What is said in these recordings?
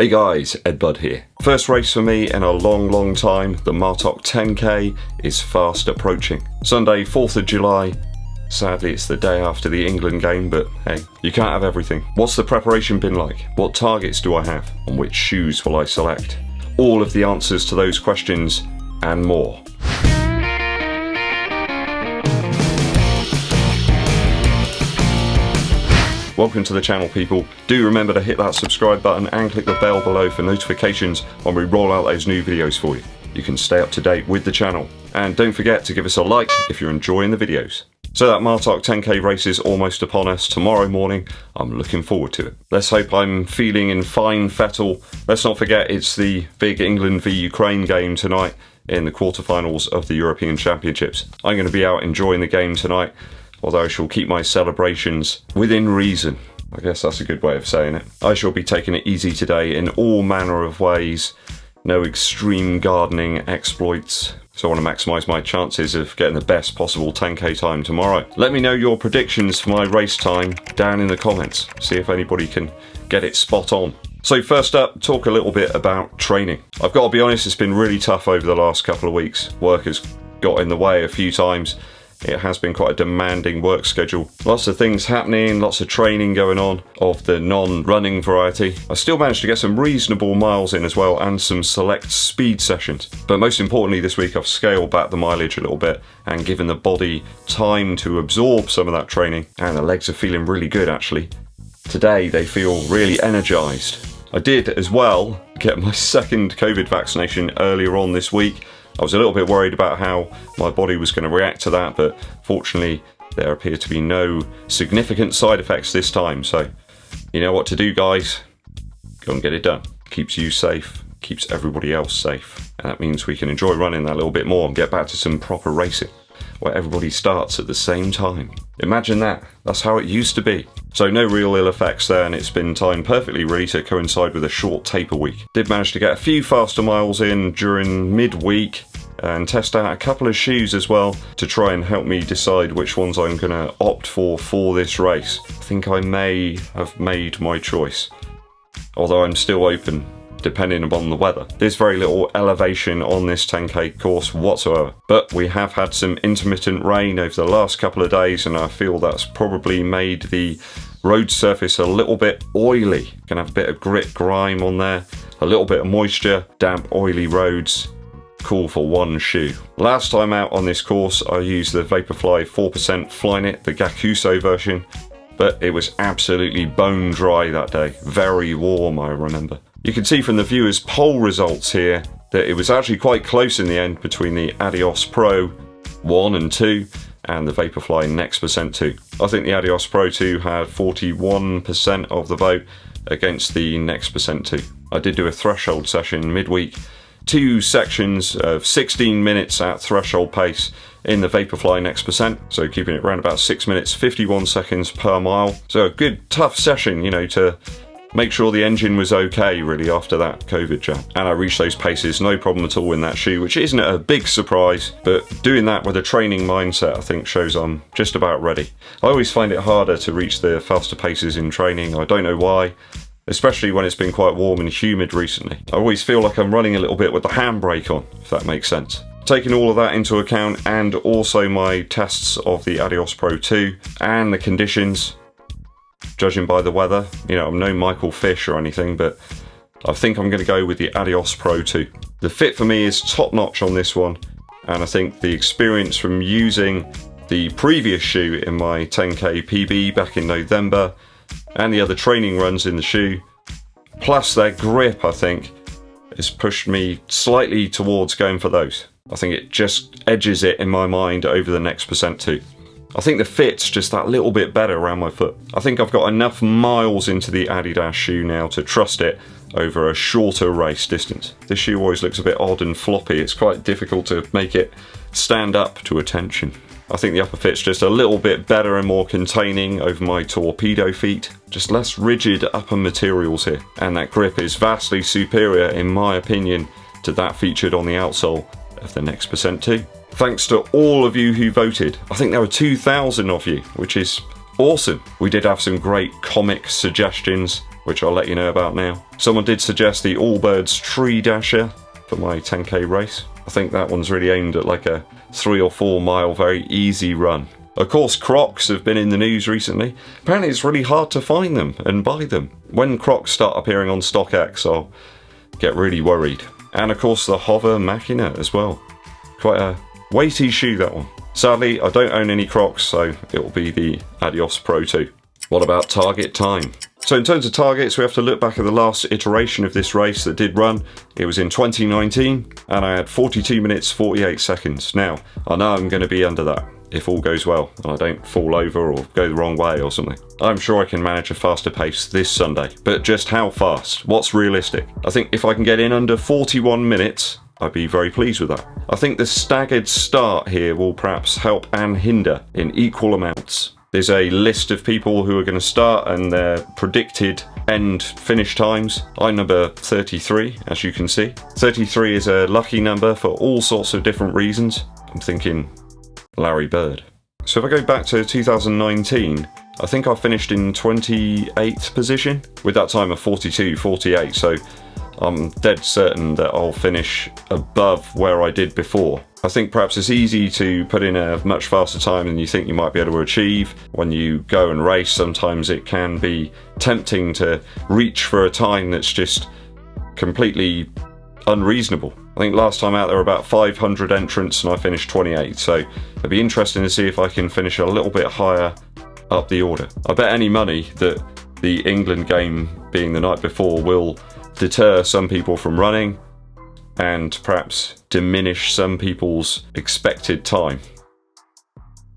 Hey guys, EDDBUD here. First race for me in a long time. The MARTOCK 10K is fast approaching. Sunday, 4th of July. Sadly, it's the day after the England game, but hey, you can't have everything. What's the preparation been like? What targets do I have? And which shoes will I select? All of the answers to those questions and more. Welcome to the channel, people. Do remember to hit that subscribe button and click the bell below for notifications when we roll out those new videos for you. You can stay up to date with the channel. And don't forget to give us a like if you're enjoying the videos. So that MARTOCK 10K race is almost upon us tomorrow morning. I'm looking forward to it. Let's hope I'm feeling in fine fettle. Let's not forget it's the big England v Ukraine game tonight in the quarterfinals of the European Championships. I'm going to be out enjoying the game tonight, although I shall keep my celebrations within reason. I guess that's a good way of saying it. I shall be taking it easy today in all manner of ways. No extreme gardening exploits. So I want to maximise my chances of getting the best possible 10k time tomorrow. Let me know your predictions for my race time down in the comments. See if anybody can get it spot on. So first up, talk a little bit about training. I've got to be honest, it's been really tough over the last couple of weeks. Work has got in the way a few times. It has been quite a demanding work schedule. Lots of things happening, lots of training going on of the non-running variety. I still managed to get some reasonable miles in as well and some select speed sessions. But most importantly this week I've scaled back the mileage a little bit and given the body time to absorb some of that training, and the legs are feeling really good actually. Today they feel really energized. I did as well get my second COVID vaccination earlier on this week. I was a little bit worried about how my body was going to react to that, but fortunately there appear to be no significant side effects this time. So you know what to do, guys. Go and get it done. Keeps you safe, keeps everybody else safe. And that means we can enjoy running that little bit more and get back to some proper racing where everybody starts at the same time. Imagine that. That's how it used to be. So no real ill effects there, and it's been timed perfectly really to coincide with a short taper week. Did manage to get a few faster miles in during midweek and test out a couple of shoes as well to try and help me decide which ones I'm going to opt for this race. I think I may have made my choice, although I'm still open depending upon the weather. There's very little elevation on this 10k course whatsoever, but we have had some intermittent rain over the last couple of days, and I feel that's probably made the road surface a little bit oily. Gonna have a bit of grit, grime on there, a little bit of moisture, damp, oily roads. Cool for one shoe. Last time out on this course I used the VAPORFLY 4% Flyknit, the Gakuso version, but it was absolutely bone dry that day. Very warm, I remember. You can see from the viewers' poll results here that it was actually quite close in the end between the ADIOS Pro 1 and 2 and the VAPORFLY NEXT% 2. I think the ADIOS Pro 2 had 41% of the vote against the NEXT% 2. I did do a threshold session midweek, 2 sections of 16 minutes at threshold pace in the VAPORFLY NEXT%, so keeping it around about 6 minutes 51 seconds per mile. So a good tough session, you know, to make sure the engine was okay really after that COVID jam. And I reached those paces no problem at all in that shoe, which isn't a big surprise, but doing that with a training mindset I think shows I'm just about ready. I always find it harder to reach the faster paces in training. I don't know why, especially when it's been quite warm and humid recently. I always feel like I'm running a little bit with the handbrake on, if that makes sense. Taking all of that into account, and also my tests of the ADIOS Pro 2 and the conditions, judging by the weather, you know, I'm no Michael Fish or anything, but I think I'm going to go with the ADIOS Pro 2. The fit for me is top notch on this one, and I think the experience from using the previous shoe in my 10k PB back in November and the other training runs in the shoe, plus their grip, I think, has pushed me slightly towards going for those. I think it just edges it in my mind over the NEXT% 2. I think the fit's just that little bit better around my foot. I think I've got enough miles into the ADIDAS shoe now to trust it over a shorter race distance. This shoe always looks a bit odd and floppy. It's quite difficult to make it stand up to attention. I think the upper fit's just a little bit better and more containing over my torpedo feet. Just less rigid upper materials here. And that grip is vastly superior, in my opinion, to that featured on the outsole of the NEXT% 2. Thanks to all of you who voted. I think there were 2,000 of you, which is awesome. We did have some great comic suggestions, which I'll let you know about now. Someone did suggest the Allbirds Tree Dasher for my 10K race. I think that one's really aimed at like a 3 or 4 mile very easy run. Of course, Crocs have been in the news recently. Apparently it's really hard to find them and buy them. When Crocs start appearing on StockX, I'll get really worried. And of course the Hover Machina as well. Quite a weighty shoe, that one. Sadly, I don't own any Crocs, so it will be the ADIOS Pro 2. What about target time? So in terms of targets, we have to look back at the last iteration of this race that did run. It was in 2019, and I had 42 minutes 48 seconds. Now, I know I'm going to be under that, if all goes well, and I don't fall over or go the wrong way or something. I'm sure I can manage a faster pace this Sunday, but just how fast? What's realistic? I think if I can get in under 41 minutes, I'd be very pleased with that. I think the staggered start here will perhaps help and hinder in equal amounts. There's a list of people who are going to start and their predicted end finish times. I'm number 33, as you can see. 33 is a lucky number for all sorts of different reasons. I'm thinking Larry Bird. So if I go back to 2019, I think I finished in 28th position with that time of 42.48. So I'm dead certain that I'll finish above where I did before. I think perhaps it's easy to put in a much faster time than you think you might be able to achieve. When you go and race, sometimes it can be tempting to reach for a time that's just completely unreasonable. I think last time out there were about 500 entrants and I finished 28, so it'd be interesting to see if I can finish a little bit higher up the order. I bet any money that the England game being the night before will deter some people from running and perhaps diminish some people's expected time.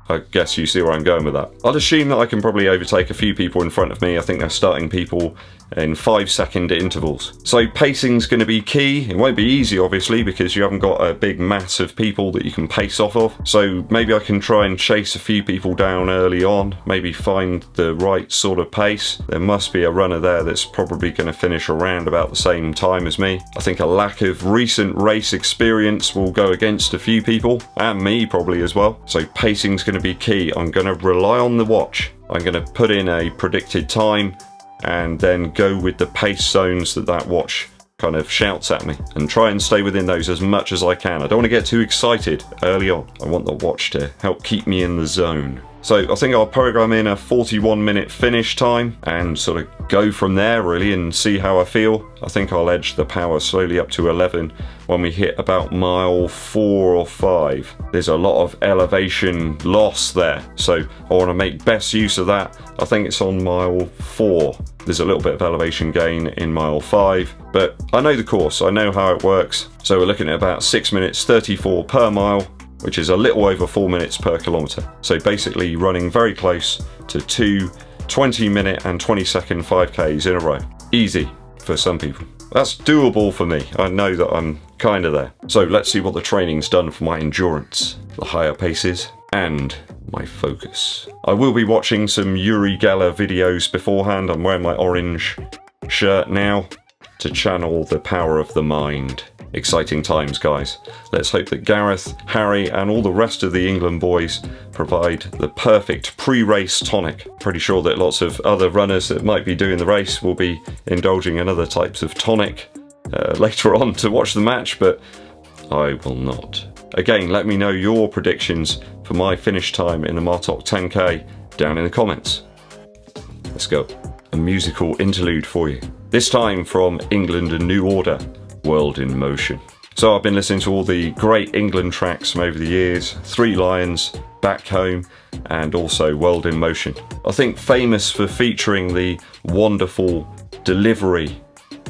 I guess you see where I'm going with that. I'd assume that I can probably overtake a few people in front of me. I think they're starting people in 5-second intervals. So pacing's going to be key. It won't be easy, obviously, because you haven't got a big mass of people that you can pace off of. So maybe I can try and chase a few people down early on, maybe find the right sort of pace. There must be a runner there that's probably going to finish around about the same time as me. I think a lack of recent race experience will go against a few people, and me probably as well. So pacing's going to be key. I'm going to rely on the watch. I'm going to put in a predicted time and then go with the pace zones that watch kind of shouts at me and try and stay within those as much as I can. I don't want to get too excited early on. I want the watch to help keep me in the zone. So I think I'll program in a 41-minute finish time and sort of go from there really and see how I feel. I think I'll edge the power slowly up to 11 when we hit about mile 4 or 5. There's a lot of elevation loss there, so I want to make best use of that. I think it's on mile 4. There's a little bit of elevation gain in mile 5, but I know the course, I know how it works. So we're looking at about 6 minutes 34 per mile, which is a little over 4 minutes per kilometre. So basically running very close to 2 20-minute and 20-second 5Ks in a row. Easy for some people. That's doable for me. I know that I'm kind of there. So let's see what the training's done for my endurance, the higher paces, and my focus. I will be watching some Uri Geller videos beforehand. I'm wearing my orange shirt now to channel the power of the mind. Exciting times, guys. Let's hope that Gareth, Harry, and all the rest of the England boys provide the perfect pre-race tonic. Pretty sure that lots of other runners that might be doing the race will be indulging in other types of tonic later on to watch the match, but I will not. Again, let me know your predictions for my finish time in the MARTOCK 10K down in the comments. Let's go. A musical interlude for you. This time from England and New Order. World in Motion. So I've been listening to all the great England tracks from over the years, Three Lions, Back Home, and also World in Motion. I think famous for featuring the wonderful delivery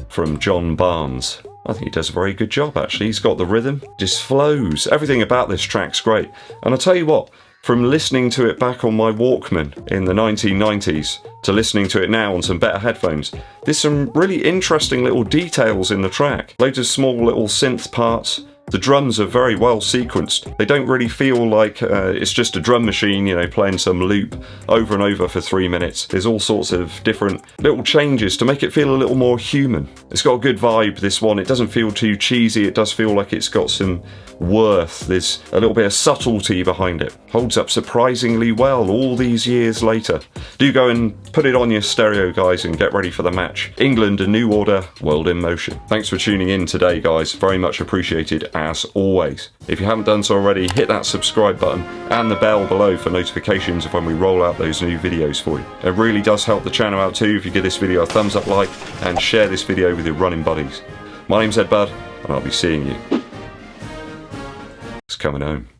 from John Barnes. I think he does a very good job actually. He's got the rhythm, just flows. Everything about this track's great. And I'll tell you what, from listening to it back on my Walkman in the 1990s to listening to it now on some better headphones, there's some really interesting little details in the track. Loads of small little synth parts, The drums are very well sequenced. They don't really feel like it's just a drum machine, you know, playing some loop over and over for 3 minutes. There's all sorts of different little changes to make it feel a little more human. It's got a good vibe, this one. It doesn't feel too cheesy. It does feel like it's got some worth. There's a little bit of subtlety behind it. Holds up surprisingly well all these years later. Do go and put it on your stereo, guys, and get ready for the match. England, a new order, world in motion. Thanks for tuning in today, guys. Very much appreciated as always. If you haven't done so already, hit that subscribe button and the bell below for notifications of when we roll out those new videos for you. It really does help the channel out too if you give this video a thumbs up like and share this video with your running buddies. My name's EDDBUD and I'll be seeing you. It's coming home.